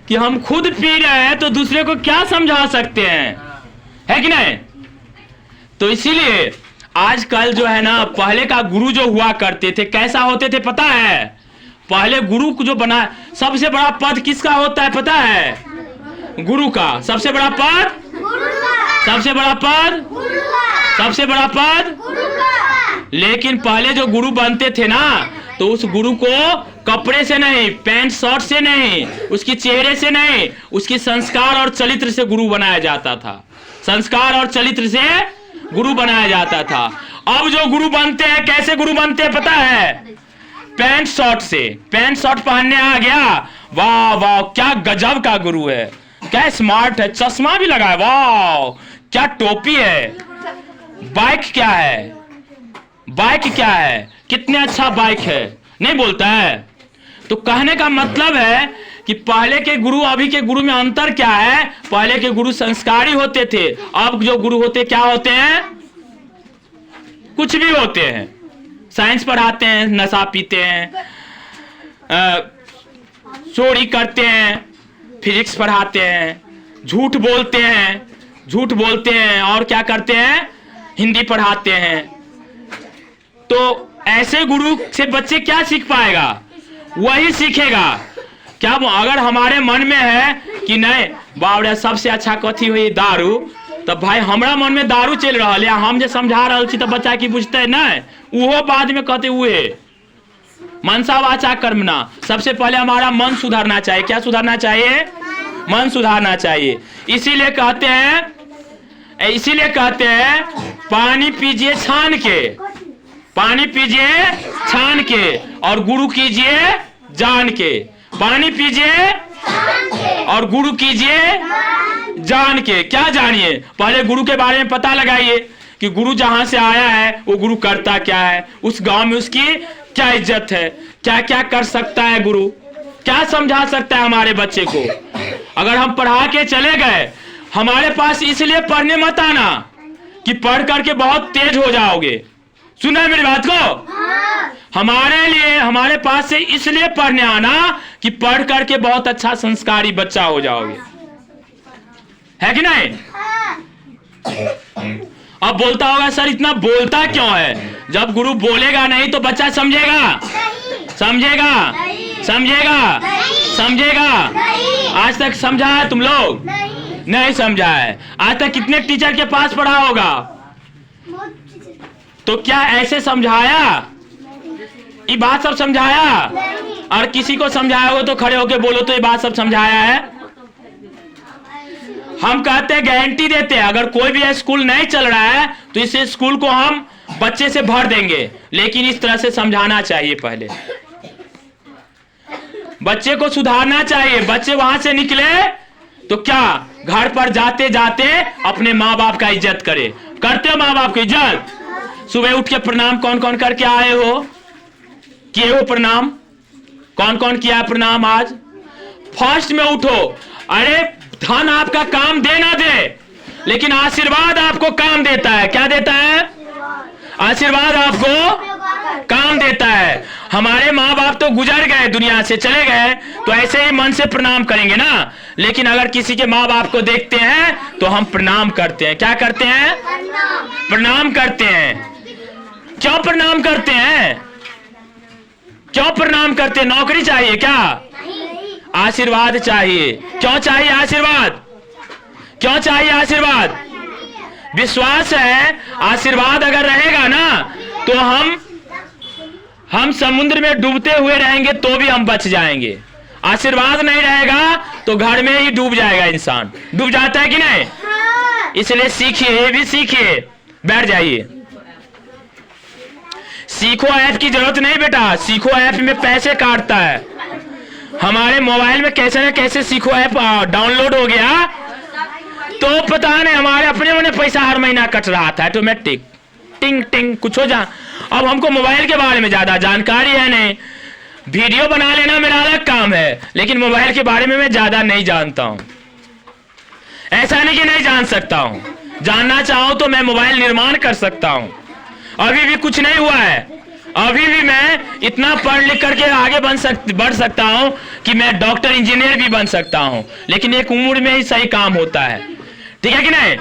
कि हम खुद पी रहे हैं तो दूसरे को क्या समझा सकते हैं, है कि नहीं। तो इसीलिए आजकल जो है ना, पहले का गुरु जो हुआ करते थे कैसा होते थे पता है। पहले गुरु को जो बना, सबसे बड़ा पद किसका होता है पता है, गुरु का। सबसे बड़ा पद, सबसे बड़ा पद, सबसे बड़ा पद। लेकिन पहले जो गुरु बनते थे ना, तो उस गुरु को कपड़े से नहीं, पैंट शर्ट से नहीं, उसके चेहरे से नहीं, उसके संस्कार और चरित्र से गुरु बनाया जाता था। संस्कार और चरित्र से गुरु बनाया जाता था। अब जो गुरु बनते हैं, कैसे गुरु बनते हैं पता है, पैंट शर्ट से। पैंट शर्ट पहनने आ गया, वाह वाह क्या गजब का गुरु है, क्या स्मार्ट है, चश्मा भी लगा है, वाह क्या टोपी है, बाइक क्या है, बाइक क्या है, कितने अच्छा बाइक है, नहीं बोलता है। तो कहने का मतलब है कि पहले के गुरु अभी के गुरु में अंतर क्या है। पहले के गुरु संस्कारी होते थे, अब जो गुरु होते क्या होते हैं, कुछ भी होते हैं। साइंस पढ़ाते हैं, नशा पीते हैं, चोरी करते हैं, फिजिक्स पढ़ाते हैं, झूठ बोलते हैं, झूठ बोलते हैं, और क्या करते हैं, हिंदी पढ़ाते हैं। तो ऐसे गुरु से बच्चे क्या सीख पाएगा, वही सीखेगा। क्या अगर हमारे मन में है कि नहीं बावड़े सबसे अच्छा कथी हुई दारू, तब भाई हमारा मन में दारू चल रहा है, हम जो समझा रहे छी तो बच्चा की बुझते है नहीं, वो बाद में कहते हुए मनसा वाचा कर्मणा। सबसे पहले हमारा मन सुधारना चाहिए। क्या सुधारना चाहिए, मन सुधारना चाहिए। इसीलिए कहते हैं, इसीलिए कहते हैं पानी पीजिए छान के, पानी पीजिए छान के, और गुरु कीजिए जान के। पानी पीजिए और गुरु कीजिए जान के। क्या जानिए, पहले गुरु के बारे में पता लगाइए कि गुरु जहां से आया है वो गुरु करता क्या है, उस गांव में उसकी क्या इज्जत है, क्या क्या कर सकता है गुरु, क्या समझा सकता है हमारे बच्चे को। अगर हम पढ़ा के चले गए, हमारे पास इसलिए पढ़ने मत आना कि पढ़ करके बहुत तेज हो जाओगे। सुना मेरी बात को, हमारे लिए हमारे पास से इसलिए पढ़ने आना कि पढ़ करके बहुत अच्छा संस्कारी बच्चा हो जाओगे, है कि नहीं। अब बोलता होगा सर इतना बोलता क्यों है, जब गुरु बोलेगा नहीं तो बच्चा समझेगा, समझेगा, समझेगा, समझेगा। आज तक समझा है तुम लोग, नहीं समझा है। आज तक कितने टीचर के पास पढ़ा होगा, तो क्या ऐसे समझाया, ये बात सब समझाया। और किसी को समझाया हो तो खड़े होके बोलो तो ये बात सब समझाया है। हम कहते हैं, गारंटी देते हैं, अगर कोई भी स्कूल नहीं चल रहा है तो इस स्कूल को हम बच्चे से भर देंगे, लेकिन इस तरह से समझाना चाहिए। पहले बच्चे को सुधारना चाहिए। बच्चे वहां से निकले तो क्या घर पर जाते जाते अपने माँ बाप का इज्जत करे। करते हो माँ बाप की इज्जत। सुबह उठ के प्रणाम कौन कौन करके आए हो, किए हो प्रणाम, कौन कौन किया प्रणाम आज। फर्स्ट में उठो। अरे धन आपका काम दे ना दे, लेकिन आशीर्वाद आपको काम देता है। क्या देता है, आशीर्वाद आपको काम देता है। हमारे माँ बाप तो गुजर गए, दुनिया से चले गए, तो ऐसे ही मन से प्रणाम करेंगे ना। लेकिन अगर किसी के माँ बाप को देखते हैं तो हम प्रणाम करते हैं। क्या करते हैं, प्रणाम करते हैं। क्यों प्रणाम करते हैं, क्यों प्रणाम करते हैं। नौकरी चाहिए क्या, आशीर्वाद चाहिए। क्यों चाहिए आशीर्वाद, क्यों चाहिए आशीर्वाद, विश्वास है। आशीर्वाद अगर रहेगा ना तो हम समुद्र में डूबते हुए रहेंगे तो भी हम बच जाएंगे। आशीर्वाद नहीं रहेगा तो घर में ही डूब जाएगा इंसान। डूब जाता है कि नहीं। इसलिए सीखिए, ये भी सीखिए, बैठ जाइए। सीखो ऐप की जरूरत नहीं बेटा, सीखो ऐप में पैसे काटता है। हमारे मोबाइल में कैसे न कैसे सीखो ऐप डाउनलोड हो गया, तो पता नहीं हमारे अपने मने पैसा हर महीना कट रहा था ऑटोमेटिक, टिंग टिंग कुछ हो जा। अब हमको मोबाइल के बारे में ज्यादा जानकारी है नहीं। वीडियो बना लेना मेरा अलग काम है, लेकिन मोबाइल के बारे में मैं ज्यादा नहीं जानता हूं। ऐसा नहीं कि नहीं जान सकता हूं, जानना चाहूं तो मैं मोबाइल निर्माण कर सकता हूं। अभी भी कुछ नहीं हुआ है, अभी भी मैं इतना पढ़ लिख करके आगे बढ़ सकता हूं कि मैं डॉक्टर इंजीनियर भी बन सकता हूं, लेकिन एक उम्र में ही सही काम होता है। ठीक है कि नहीं?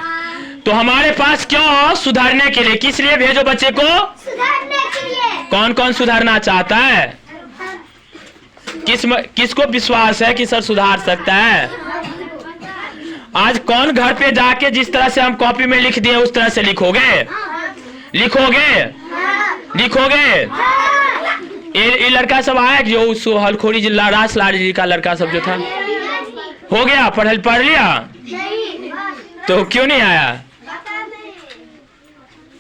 तो हमारे पास क्यों? सुधारने के लिए। किस लिए भेजो बच्चे को? सुधारने के लिए। कौन कौन सुधारना चाहता है? किसको विश्वास है कि सर सुधार सकता है? आज कौन घर पे जाके जिस तरह से हम कॉपी में लिख दिए उस तरह से लिखोगे? ये लड़का सब आया जो उस हलखोरी जिला रास लाड़ी जी का लड़का सब जो था, हो गया? पढ़ लिया? तो क्यों नहीं आया?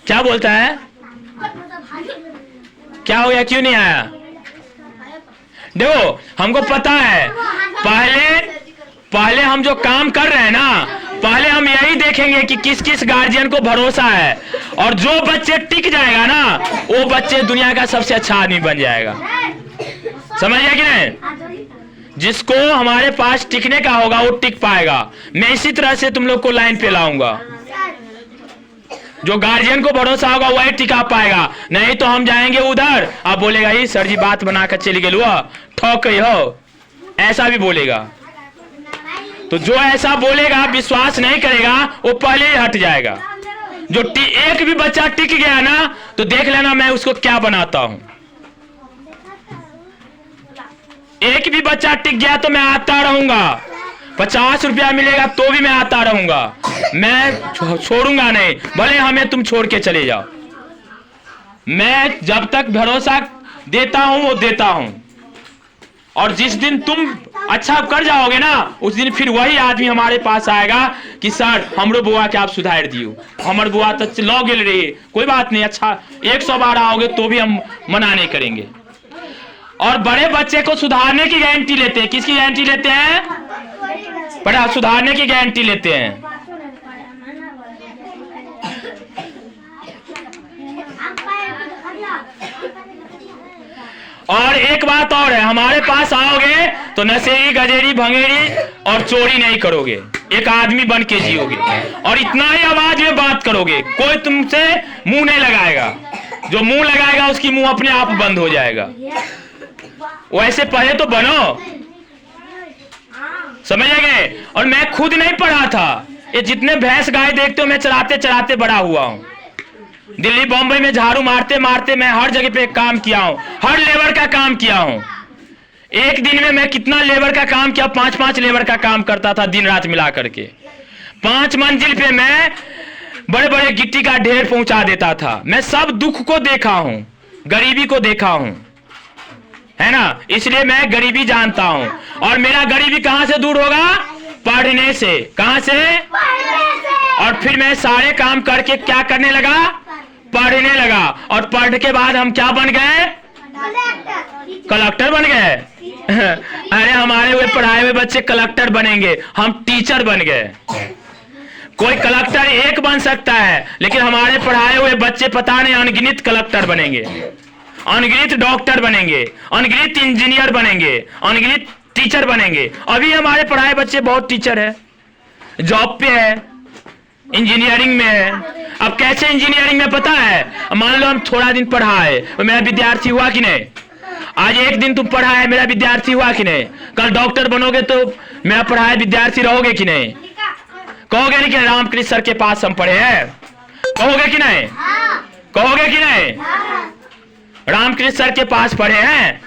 क्या बोलता है? क्या हो गया, क्यों नहीं आया? देखो, हमको पता है पहले हम जो काम कर रहे हैं ना, पहले हम यही देखेंगे कि किस किस गार्जियन को भरोसा है, और जो बच्चे टिक जाएगा ना वो बच्चे दुनिया का सबसे अच्छा आदमी बन जाएगा। समझ गया कि नहीं? जिसको हमारे पास टिकने का होगा वो टिक पाएगा। मैं इसी तरह से तुम लोग को लाइन पे लाऊंगा। जो गार्जियन को भरोसा होगा वही टिका पाएगा, नहीं तो हम जाएंगे उधर, आप बोलेगा ही सर जी बात बनाकर चली गई ठोक हो, ऐसा भी बोलेगा। तो जो ऐसा बोलेगा, विश्वास नहीं करेगा, वो पहले ही हट जाएगा। जो एक भी बच्चा टिक गया ना तो देख लेना मैं उसको क्या बनाता हूं। एक भी बच्चा टिक गया तो मैं आता रहूंगा, 50 रुपया मिलेगा तो भी मैं आता रहूंगा, मैं छोड़ूंगा नहीं, भले हमें तुम छोड़ के चले जाओ। मैं जब तक भरोसा देता हूं वो देता हूं, और जिस दिन तुम अच्छा कर जाओगे ना उस दिन फिर वही आदमी हमारे पास आएगा कि सर हमरो बुआ के आप सुधार दियो, हमर बुआ तो लौ गेल रही, कोई बात नहीं, अच्छा 100 बार आओगे तो भी हम मना नहीं करेंगे। और बड़े बच्चे को सुधारने की गारंटी लेते हैं। किसकी गारंटी लेते हैं? बड़ा सुधारने की गारंटी लेते हैं। और एक बात और है, हमारे पास आओगे तो नशेड़ी गजेरी भंगेरी और चोरी नहीं करोगे, एक आदमी बन के जियोगे, और इतना ही आवाज में बात करोगे, कोई तुमसे मुंह नहीं लगाएगा, जो मुंह लगाएगा उसकी मुंह अपने आप बंद हो जाएगा। वैसे पढ़े तो बनो, समझेंगे? और मैं खुद नहीं पढ़ा था, ये जितने भैंस गाय देखते हो मैं चलाते चलाते बड़ा हुआ हूं। दिल्ली बॉम्बे में झाड़ू मारते मारते मैं हर जगह पे काम किया हूं, हर लेबर का काम किया हूं। एक दिन में मैं कितना लेबर का काम किया, 5 लेबर का काम करता था दिन रात मिला करके। 5 मंजिल पे मैं बड़े बड़े गिट्टी का ढेर पहुंचा देता था। मैं सब दुख को देखा हूं, गरीबी को देखा हूं, है ना? इसलिए मैं गरीबी जानता हूं। और मेरा गरीबी कहां से दूर होगा? पढ़ने से। कहां से? और फिर मैं सारे काम करके क्या करने लगा? पढ़ने लगा। और पढ़ के बाद हम क्या बन गए? कलेक्टर बन गए। अरे हमारे हुए पढ़ाए हुए बच्चे कलेक्टर बनेंगे, हम टीचर बन गए। कोई कलेक्टर एक बन सकता है, लेकिन हमारे पढ़ाए हुए बच्चे पता नहीं अनगिनत कलेक्टर बनेंगे, अनगिनत डॉक्टर बनेंगे, अनगिनत इंजीनियर बनेंगे, अनगिनत टीचर बनेंगे। अभी हमारे पढ़ाए बच्चे बहुत टीचर है, जॉब पे है, इंजीनियरिंग में है। अब कैसे इंजीनियरिंग में पता है? मान लो हम थोड़ा दिन पढ़ा है, मेरा विद्यार्थी हुआ कि नहीं? आज एक दिन तुम पढ़ा है, मेरा विद्यार्थी हुआ कि नहीं? कल डॉक्टर बनोगे तो मेरा पढ़ाए विद्यार्थी रहोगे कि नहीं? कहोगे नहीं कि रामकृष्ण सर के पास हम पढ़े हैं? कहोगे कि नहीं? कहोगे कि नहीं? रामकृष्ण सर के पास पढ़े हैं,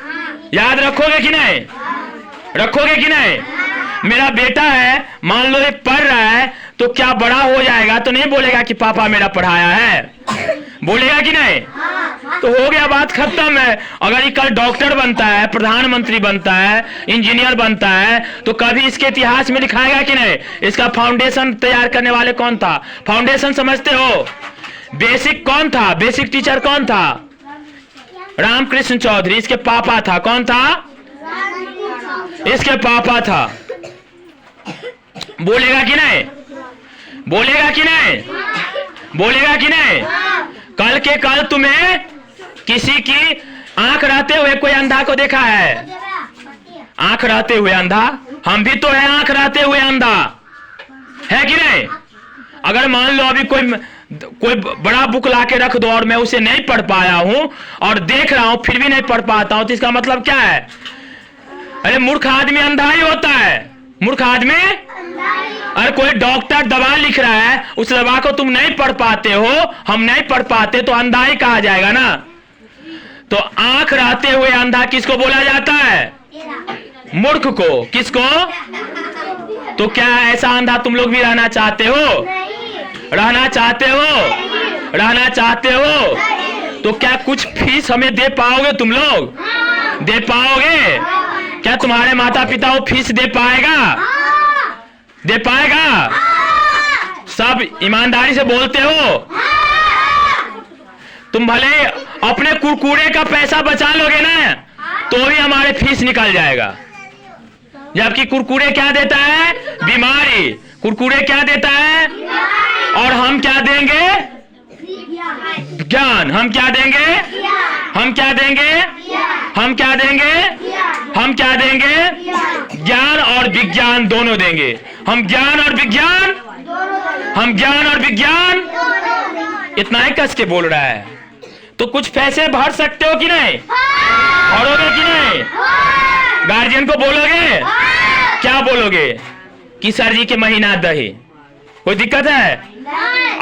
याद रखोगे कि नहीं? रखोगे कि नहीं? मेरा बेटा है, मान लो ये पढ़ रहा है, तो क्या बड़ा हो जाएगा तो नहीं बोलेगा कि पापा मेरा पढ़ाया है? बोलेगा कि नहीं? तो हो गया, बात खत्म है। अगर ये कल डॉक्टर बनता है, प्रधानमंत्री बनता है, इंजीनियर बनता है, तो कभी इसके इतिहास में लिखाएगा कि नहीं? इसका फाउंडेशन तैयार करने वाले कौन था? फाउंडेशन समझते हो? बेसिक कौन था? बेसिक टीचर कौन था? रामकृष्ण चौधरी। इसके पापा था, कौन था? इसके पापा था। बोलेगा कि नहीं? बोलेगा कि नहीं? बोलेगा कि नहीं? कल के कल तुम्हें किसी की आंख रहते हुए कोई अंधा को देखा है? आंख रहते हुए अंधा? हम भी तो है आंख रहते हुए अंधा, है कि नहीं? अगर मान लो अभी कोई कोई बड़ा बुक ला के रख दो और मैं उसे नहीं पढ़ पाया हूं और देख रहा हूं फिर भी नहीं पढ़ पाता हूं, तो इसका मतलब क्या है? अरे मूर्ख आदमी अंधा ही होता है, मूर्ख आदमी। अरे कोई डॉक्टर दवा लिख रहा है, उस दवा को तुम नहीं पढ़ पाते हो, हम नहीं पढ़ पाते, तो अंधा ही कहा जाएगा ना। तो आंख रहते हुए अंधा किसको बोला जाता है? मूर्ख को। किसको? तो क्या ऐसा अंधा तुम लोग भी रहना चाहते हो? रहना चाहते हो? रहना चाहते हो? तो क्या कुछ फीस हमें दे पाओगे तुम लोग? दे पाओगे? क्या तुम्हारे माता पिता वो फीस दे पाएगा? दे पाएगा? सब ईमानदारी से बोलते हो? तुम भले अपने कुरकुरे का पैसा बचा लोगे ना, तो भी हमारे फीस निकल जाएगा। जबकि कुरकुरे क्या देता है? बीमारी। कुरकुरे क्या देता है? और हम क्या देंगे? ज्ञान। हम क्या देंगे? हम क्या देंगे? हम क्या देंगे? हम क्या देंगे? ज्ञान और विज्ञान दोनों देंगे। हम ज्ञान और विज्ञान, हम ज्ञान और विज्ञान। इतना ही कस के बोल रहा है। तो कुछ पैसे भर सकते हो कि नहीं? भरोगे कि नहीं? गार्जियन को बोलोगे? क्या बोलोगे? कि सर जी के महीना दही। कोई दिक्कत है?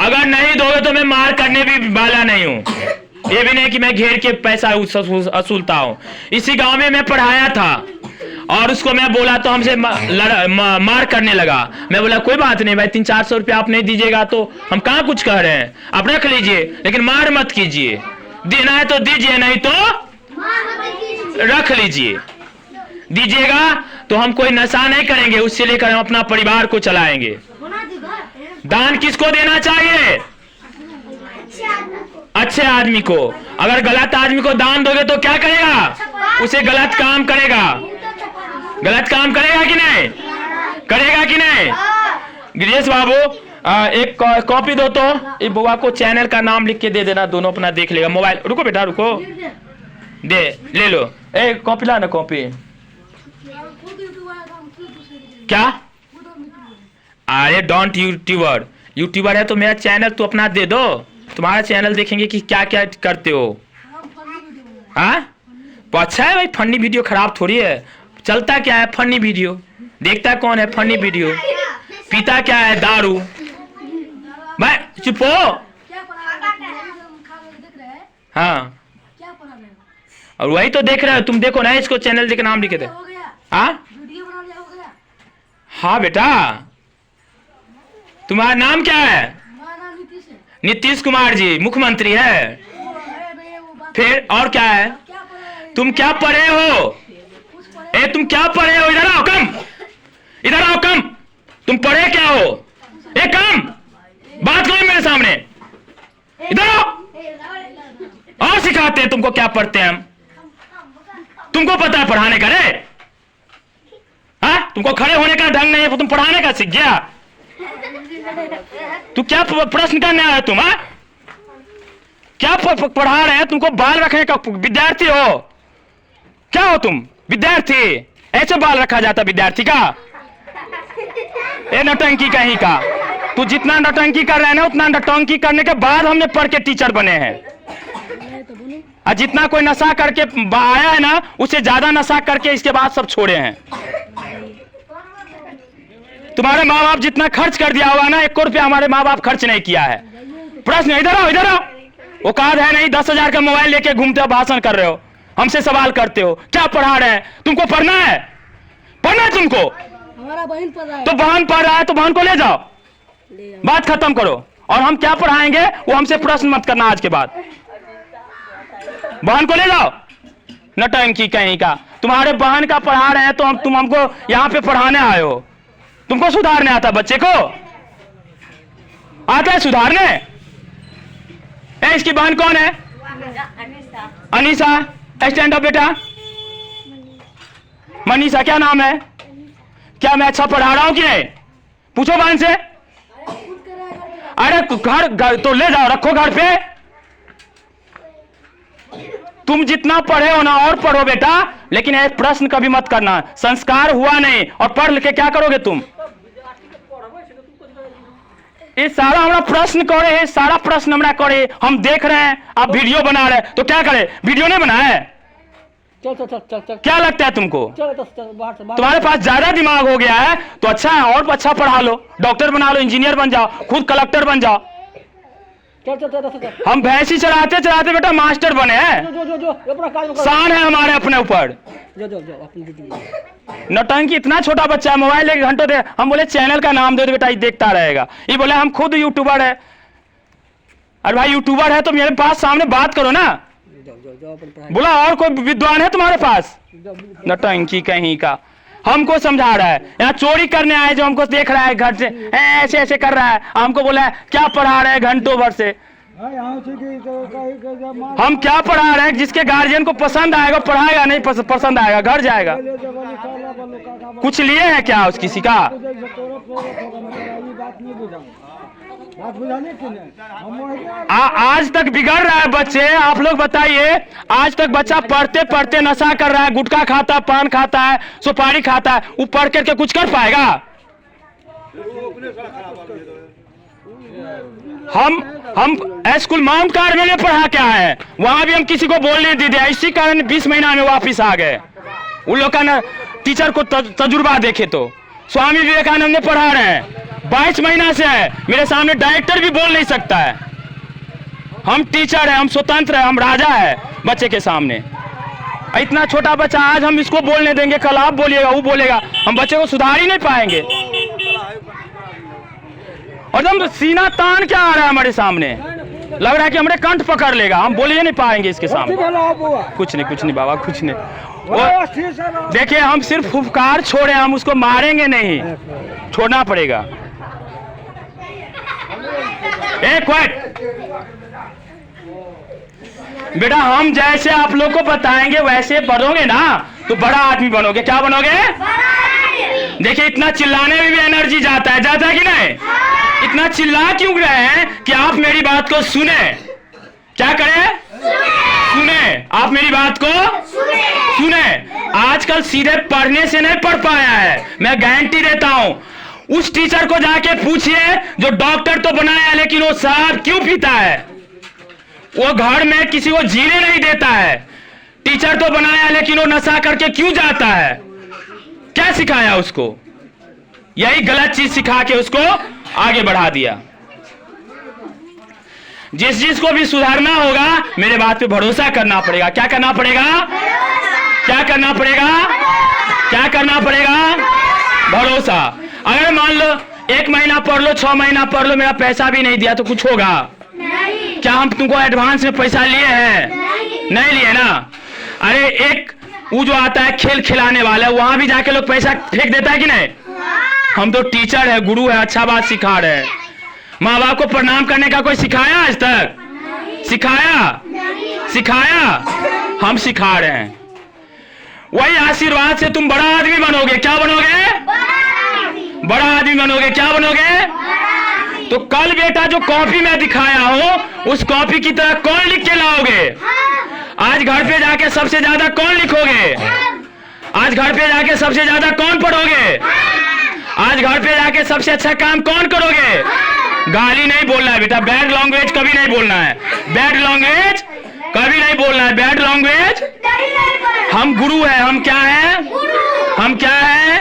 अगर नहीं दोगे तो मैं मार करने भी वाला नहीं हूं। ये भी नहीं कि मैं घेर के पैसा वसूलता हूं। इसी गांव में मैं पढ़ाया था और उसको मैं बोला तो हमसे मार करने लगा। मैं बोला कोई बात नहीं भाई, 300-400 रुपया आप नहीं दीजिएगा तो हम कहाँ कुछ कह रहे हैं, आप रख लीजिए, लेकिन मार मत कीजिए। देना है तो दीजिए, नहीं तो रख लीजिए। दीजिएगा तो हम कोई नशा नहीं करेंगे, उससे लेकर हम अपना परिवार को चलाएंगे। दान किसको देना चाहिए? अच्छे आदमी को। अगर गलत आदमी को दान दोगे तो क्या करेगा? उसे गलत काम करेगा। गलत काम करेगा कि नहीं? करेगा कि नहीं? गिरीश बाबू एक कॉपी दो तो ये बुआ को चैनल का नाम लिख के दे देना, दोनों अपना देख लेगा। मोबाइल रुको बेटा रुको, दे ले लो। एक कॉपी ला ना, कॉपी। क्या? अरे डोंट यूट्यूबर, यूट्यूबर है तो मेरा चैनल तो अपना दे दो, तुम्हारा चैनल देखेंगे कि क्या क्या करते हो। हाँ तो अच्छा है भाई, फनी वीडियो खराब थोड़ी है। चलता क्या है? Funny video. देखता कौन है फनी वीडियो? पीता क्या है? दारू। भाई चुप हो। हाँ और वही तो देख रहे हो तुम, देखो ना इसको चैनल देख के नाम लिखे थे। हाँ हाँ बेटा, तुम्हारा नाम क्या है? नीतीश कुमार जी मुख्यमंत्री है। फिर और क्या है? तुम क्या पढ़े हो? ए तुम क्या पढ़े हो? इधर आओ कम, इधर आओ कम। तुम पढ़े क्या हो? ए कम बात करो मेरे सामने, इधर आओ। और सिखाते हैं तुमको क्या पढ़ते हैं हम। तुमको पता है पढ़ाने का? रे हाँ तुमको खड़े होने का ढंग नहीं है, तुम पढ़ाने का सीख गया। तू क्या प्रश्न करने आया तुम? हाँ क्या पढ़ा रहे हैं तुमको? बाल रखने का विद्यार्थी हो क्या हो तुम? विद्यार्थी ऐसे बाल रखा जाता विद्यार्थी का? ए नौटंकी कहीं का। तू जितना नौटंकी कर रहे हैं ना, उतना नौटंकी करने के बाद हमने पढ़ के टीचर बने हैं। और जितना कोई नशा करके आया है ना, उससे ज्यादा नशा करके इसके बाद सब छोड़े हैं। तुम्हारे माँ बाप जितना खर्च कर दिया हुआ ना, 1 रुपया हमारे माँ बाप खर्च नहीं किया है। प्रश्न इधर आओ, इधर आओ। औकात है नहीं, 10,000 का मोबाइल लेके घूमते हो, भाषण कर रहे हो, हमसे सवाल करते हो। क्या पढ़ा रहे हैं? तुमको पढ़ना है? पढ़ना है तुमको? हमारा बहन पढ़ रहा है। तो बहन पढ़ रहा है तो बहन को ले जाओ, बात खत्म करो। और हम क्या पढ़ाएंगे वो हमसे प्रश्न मत करना आज के बाद। बहन को ले जाओ। नटंकी कहीं का। तुम्हारे बहन का पढ़ा रहे हैं तो तुम हमको यहाँ पे पढ़ाने आए हो। तुमको सुधारने आता बच्चे को? आता है सुधारने? इसकी बहन कौन है? अनीसा। स्टैंड अप बेटा। मनीषा। क्या नाम है? क्या मैं अच्छा पढ़ा रहा हूं कि नहीं? पूछो बहन से। अरे घर तो ले जाओ, रखो घर पे। तुम जितना पढ़े हो ना और पढ़ो बेटा, लेकिन एक प्रश्न कभी मत करना। संस्कार हुआ नहीं और पढ़ लिख के क्या करोगे तुम? ये सारा हमारा प्रश्न करे है, सारा प्रश्न हमारा करे, हम देख रहे हैं आप वीडियो बना रहे हैं, तो क्या करे? वीडियो नहीं बनाए? चल चल चल चल चल क्या लगता है तुमको? चल चल चल बाहर से बाहर। तुम्हारे पास ज्यादा दिमाग हो गया है तो अच्छा है, और अच्छा पढ़ा लो, डॉक्टर बना लो, इंजीनियर बन जाओ, खुद कलेक्टर बन जाओ। चल चल चल चल हम भैंसी चराते चराते बेटा मास्टर बने हैं। जो जो जो जो अपना काम कर। शान है हमारे अपने ऊपर। जो जो जो अपनी ड्यूटी। नौटंकी, इतना छोटा बच्चा है, मोबाइल लेके घंटों दे। हम बोले चैनल का नाम दे दो बेटा, ये देखता रहेगा। ये बोले हम खुद यूट्यूबर है। अरे भाई यूट्यूबर है तो मेरे पास सामने बात करो ना। जो जो जो अपन पढ़ाई। बोला और कोई विद्वान है तुम्हारे पास? जो नौटंकी कहीं का। हमको समझा रहा है, यहाँ चोरी करने आए जो हमको देख रहा है घर से ऐसे ऐसे कर रहा है, हमको बोला है क्या पढ़ा रहे हैं घंटों भर से। हम क्या पढ़ा रहे हैं? जिसके गार्जियन को पसंद आएगा पढ़ाएगा, नहीं पसंद आएगा घर जाएगा। कुछ लिए हैं क्या उस किसी का? आज तक बिगड़ रहा है बच्चे। आप लोग बताइए, आज तक बच्चा पढ़ते पढ़ते नशा कर रहा है, गुटखा खाता है, पान खाता है, सुपारी खाता है, वो पढ़ करके कुछ कर पाएगा? हम स्कूल माउंट कार्मेल में पढ़ा क्या है, वहां भी हम किसी को बोलने दे दिया, इसी कारण 20 महीना में वापिस आ गए। उन लोग का ना टीचर को तजुर्बा देखे तो स्वामी विवेकानंद में पढ़ा रहे हैं, 22 महीना से है, मेरे सामने डायरेक्टर भी बोल नहीं सकता है। हम टीचर है, हम स्वतंत्र है, हम राजा है बच्चे के सामने। इतना छोटा बच्चा, आज हम इसको बोलने देंगे, कल आप बोलिएगा, वो बोलेगा, हम बच्चे को सुधार ही नहीं पाएंगे। और हम सीना तान क्या आ रहा है हमारे सामने, लग रहा है कि हमारे कंठ पकड़ लेगा, हम बोल ही नहीं पाएंगे इसके सामने। कुछ नहीं बाबा, कुछ नहीं। देखिए हम सिर्फ फुफकार छोड़े, हम उसको मारेंगे नहीं, छोड़ना पड़ेगा। एक मिनट बेटा, हम जैसे आप लोग को बताएंगे वैसे बनोगे ना तो बड़ा आदमी बनोगे। क्या बनोगे? देखिए इतना चिल्लाने में भी एनर्जी जाता है कि नहीं? इतना चिल्ला क्यों रहे हैं कि आप मेरी बात को सुने। क्या करें? सुने। आप मेरी बात को सुने। आजकल सीधे पढ़ने से नहीं पढ़ पाया है, मैं गारंटी देता हूं। उस टीचर को जाके पूछिए जो डॉक्टर तो बनाया लेकिन वो शराब क्यों पीता है, वो घर में किसी को जीने नहीं देता है। टीचर तो बनाया लेकिन वो नशा करके क्यों जाता है? क्या सिखाया उसको? यही गलत चीज सिखा के उसको आगे बढ़ा दिया। जिस को भी सुधारना होगा मेरे बात पे भरोसा करना पड़ेगा। क्या करना पड़ेगा? क्या करना पड़ेगा? क्या करना पड़ेगा? भरोसा। अगर मान लो 1 महीना पढ़ लो, 6 महीना पढ़ लो, मेरा पैसा भी नहीं दिया तो कुछ होगा? क्या हम तुमको एडवांस में पैसा लिए हैं? नहीं लिए ना। अरे एक वो जो आता है खेल खिलाने वाला, वहां भी जाके लोग पैसा फेंक देता है कि नहीं? हम तो टीचर है, गुरु है, अच्छा बात सिखा रहे हैं। माँ बाप को प्रणाम करने का कोई सिखाया आज तक? सिखाया? हम सिखा रहे हैं। वही आशीर्वाद से तुम बड़ा आदमी बनोगे। क्या बनोगे? बड़ा आदमी बनोगे। क्या बनोगे? तो कल बेटा जो कॉपी में दिखाया हो उस कॉपी की तरह कौन लिख के लाओगे? आज घर पे जाके सबसे ज्यादा कौन लिखोगे? आज घर पे जाके सबसे ज्यादा कौन पढ़ोगे? आज घर पे जाके सबसे अच्छा काम कौन करोगे? गाली नहीं बोलना है बेटा, बैड लैंग्वेज कभी नहीं बोलना है। बैड लैंग्वेज कभी नहीं बोलना है। Bad language. हम गुरु है। हम क्या है? हम क्या है?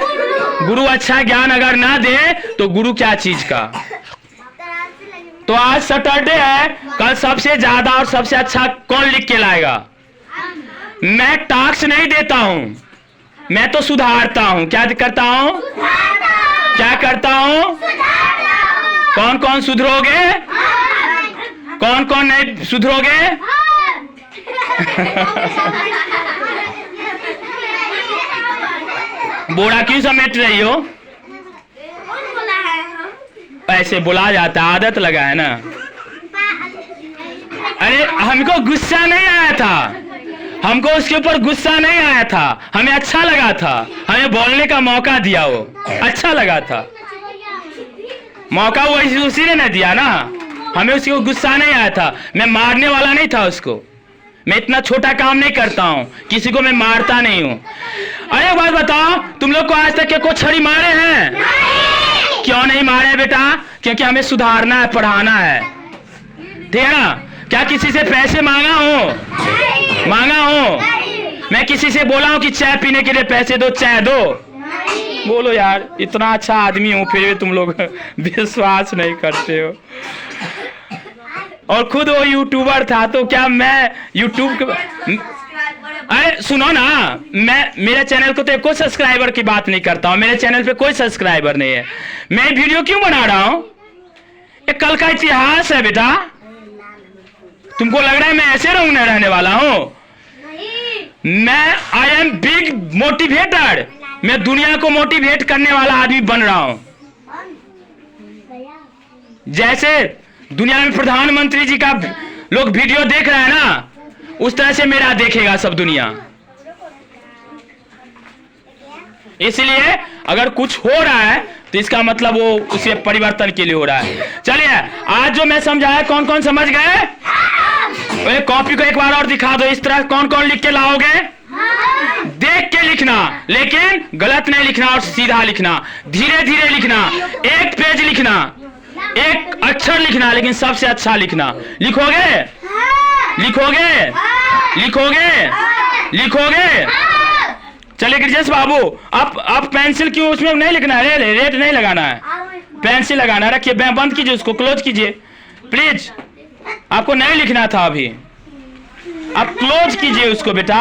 गुरु अच्छा ज्ञान अगर ना दे तो गुरु क्या चीज का? तो आज सैटरडे है, कल सबसे ज्यादा और सबसे अच्छा कौन लिख के लाएगा? मैं टास्क नहीं देता हूं, मैं तो सुधारता हूं। क्या करता हूं? क्या करता हूं? कौन कौन सुधरोगे? कौन कौन नहीं सुधरोगे? बोरा क्यों समेट रही हो? ऐसे बुला जाता, आदत लगा है ना। अरे हमको गुस्सा नहीं आया था, हमको उसके ऊपर गुस्सा नहीं आया था, हमें अच्छा लगा था, हमें बोलने का मौका दिया, वो अच्छा लगा था। मौका वो उसी ने नहीं दिया ना, हमें उसको गुस्सा नहीं आया था। मैं मारने वाला नहीं था उसको, मैं इतना छोटा काम नहीं करता हूँ, किसी को मैं मारता नहीं हूँ। अरे एक बात बताओ, तुम लोग को आज तक के कोई छड़ी मारे हैं? क्यों नहीं मारे बेटा, क्योंकि हमें सुधारना है, पढ़ाना है, ठीक है ना। क्या किसी से पैसे मांगा हूँ? मांगा हूँ? मैं किसी से बोला हूँ कि चाय पीने के लिए पैसे दो, चाय दो? बोलो यार, इतना अच्छा आदमी हूँ फिर भी तुम लोग विश्वास नहीं करते हो। और खुद वो यूट्यूबर था, तो क्या मैं यूट्यूब अरे सुनो ना, मैं मेरे चैनल को तो कोई सब्सक्राइबर की बात नहीं करता हूँ, मेरे चैनल पे कोई सब्सक्राइबर नहीं है। मैं वीडियो क्यों बना रहा हूँ? ये कल का इतिहास है बेटा। तुमको लग रहा है मैं ऐसे रहने वाला हूँ? मैं आई एम बिग मोटिवेटर। मैं दुनिया को मोटिवेट करने वाला आदमी बन रहा हूँ। जैसे दुनिया में प्रधानमंत्री जी का लोग वीडियो देख रहे हैं ना, उस तरह से मेरा देखेगा सब दुनिया। इसलिए अगर कुछ हो रहा है तो इसका मतलब वो उसे परिवर्तन के लिए हो रहा है। चलिए, आज जो मैं समझाया कौन कौन समझ गए? कॉपी को एक बार और दिखा दो। इस तरह कौन कौन लिख के लाओगे? देख के लिखना, लेकिन गलत नहीं लिखना और सीधा लिखना, धीरे धीरे लिखना, एक पेज लिखना, एक अक्षर लिखना, लेकिन सबसे अच्छा लिखना। लिखोगे? लिखोगे? लिखोगे? लिखोगे? चलिए गिरजेश बाबू, आप पेंसिल क्यों उसमें नहीं लिखना है, रेड नहीं लगाना है, पेंसिल लगाना है। रखिए, बंद कीजिए उसको, क्लोज कीजिए प्लीज। आपको नहीं लिखना था अभी, आप क्लोज कीजिए उसको बेटा।